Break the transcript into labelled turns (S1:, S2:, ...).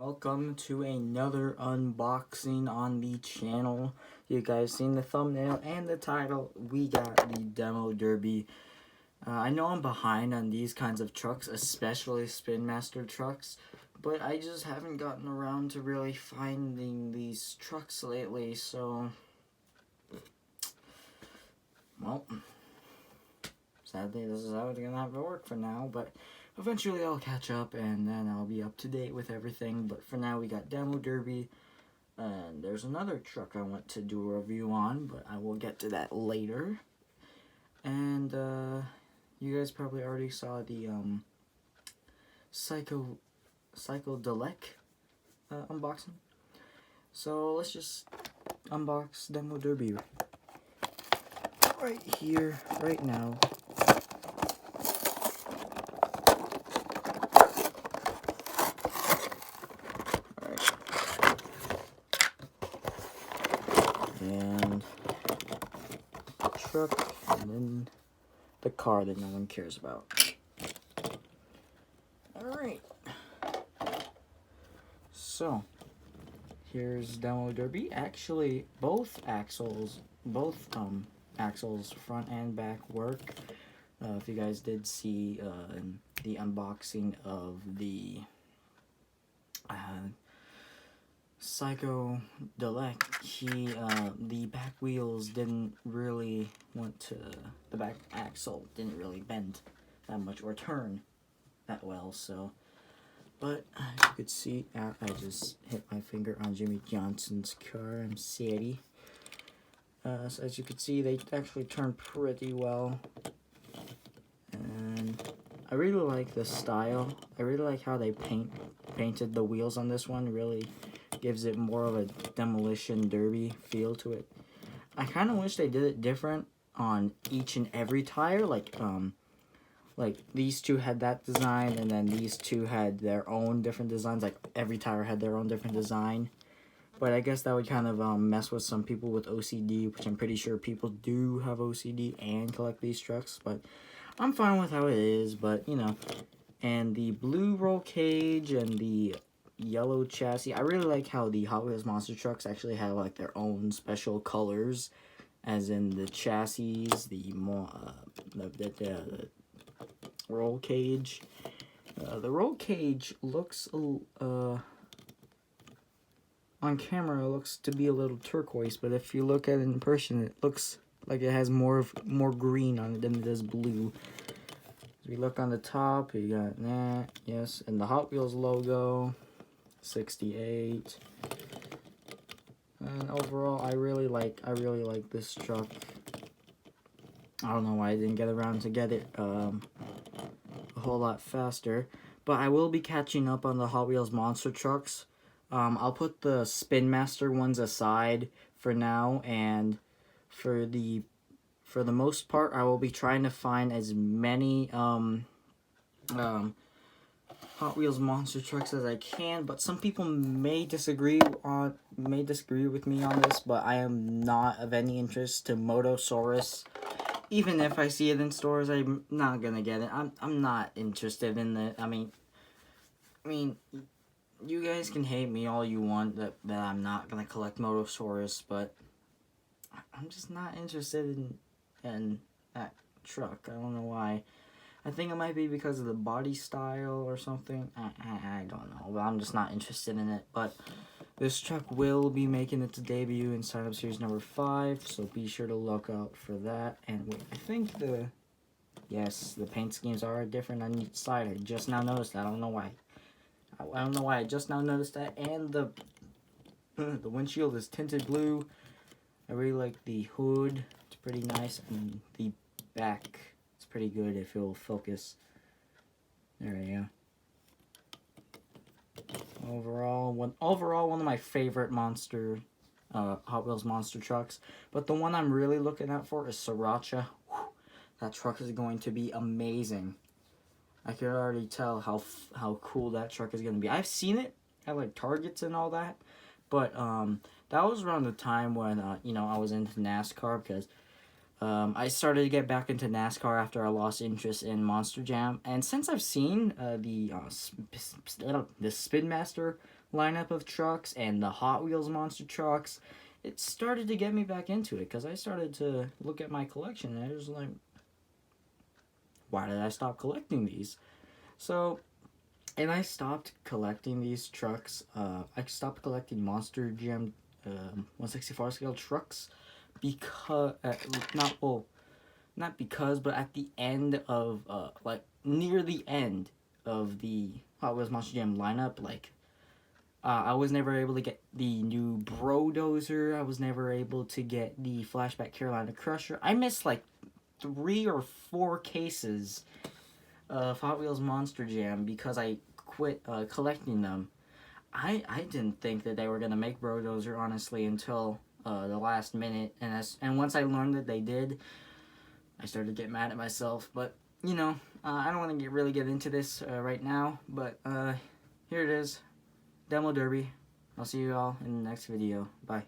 S1: Welcome to another unboxing on the channel. You guys seen the thumbnail and the title. We got the Demo Derby. I know I'm behind on these kinds of trucks, especially Spin Master trucks, but I just haven't gotten around to really finding these trucks lately, so well, sadly this is how it's gonna have to work for now, but eventually I'll catch up and then I'll be up to date with everything. But for now we got Demo Derby, and there's another truck I want to do a review on, but I will get to that later. And you guys probably already saw the Psycho Delec unboxing. So let's just unbox Demo Derby right here, right now. And truck, and then the car that no one cares about. Alright. So, here's Demo Derby. Actually, both axles, front and back work. If you guys did see the unboxing of the Psycho Delec, the back wheels didn't really the back axle didn't really bend that much or turn that well, so, but as you could see, I just hit my finger on Jimmie Johnson's car. I'm saddy. So as you could see, they actually turn pretty well, and I really like the style. I really like how they painted the wheels on this one. Really gives it more of a demolition derby feel to it. I kind of wish they did it different on each and every tire. Like these two had that design, and then these two had their own different designs. Like every tire had their own different design. But I guess that would kind of mess with some people with OCD, which I'm pretty sure people do have OCD and collect these trucks. But I'm fine with how it is, but you know. And the blue roll cage and the yellow chassis. I really like how the Hot Wheels monster trucks actually have like their own special colors, as in the chassis, the roll cage. The roll cage looks on camera, it looks to be a little turquoise, but if you look at it in person, it looks like it has more green on it than it does blue. As we look on the top, you got that, yes, and the Hot Wheels logo. 68. And overall, I really like this truck. I don't know why I didn't get around to get it a whole lot faster, but I will be catching up on the Hot Wheels monster trucks. I'll put the Spin Master ones aside for now, and for the most part, I will be trying to find as many Hot Wheels monster trucks as I can, but some people may disagree with me on this, but I am not of any interest to Motosaurus. Even if I see it in stores, I'm not gonna get it. I'm not interested in it. I mean, you guys can hate me all you want that I'm not gonna collect Motosaurus, but I'm just not interested in that truck. I don't know why. I think it might be because of the body style or something. I don't know, but I'm just not interested in it. But this truck will be making its debut in Sign-Up Series number 5, so be sure to look out for that. And wait, I think the paint schemes are different on each side. I just now noticed that. I don't know why. I don't know why I just now noticed that. And the windshield is tinted blue. I really like the hood. It's pretty nice, and the back. Pretty good if you'll focus. There we go. Overall, one of my favorite Hot Wheels monster trucks. But the one I'm really looking out for is Sriracha. Whew, that truck is going to be amazing. I can already tell how cool that truck is going to be. I've seen it at like Targets and all that, but that was around the time when I was into NASCAR, because I started to get back into NASCAR after I lost interest in Monster Jam, and since I've seen the Spin Master lineup of trucks and the Hot Wheels monster trucks, it started to get me back into it because I started to look at my collection and I was like, why did I stop collecting these? So, and I stopped collecting these trucks. I stopped collecting Monster Jam 1/64 scale trucks because not because, but at the end of like near the end of the Hot Wheels Monster Jam lineup, like I was never able to get the new Brodozer. I was never able to get the Flashback Carolina Crusher. I missed like 3 or 4 cases of Hot Wheels Monster Jam because I quit collecting them. I didn't think that they were gonna make Brodozer honestly until the last minute, and once I learned that they did, I started to get mad at myself. But you know, I don't want to really get into this right now. But here it is, Demo Derby. I'll see you all in the next video. Bye.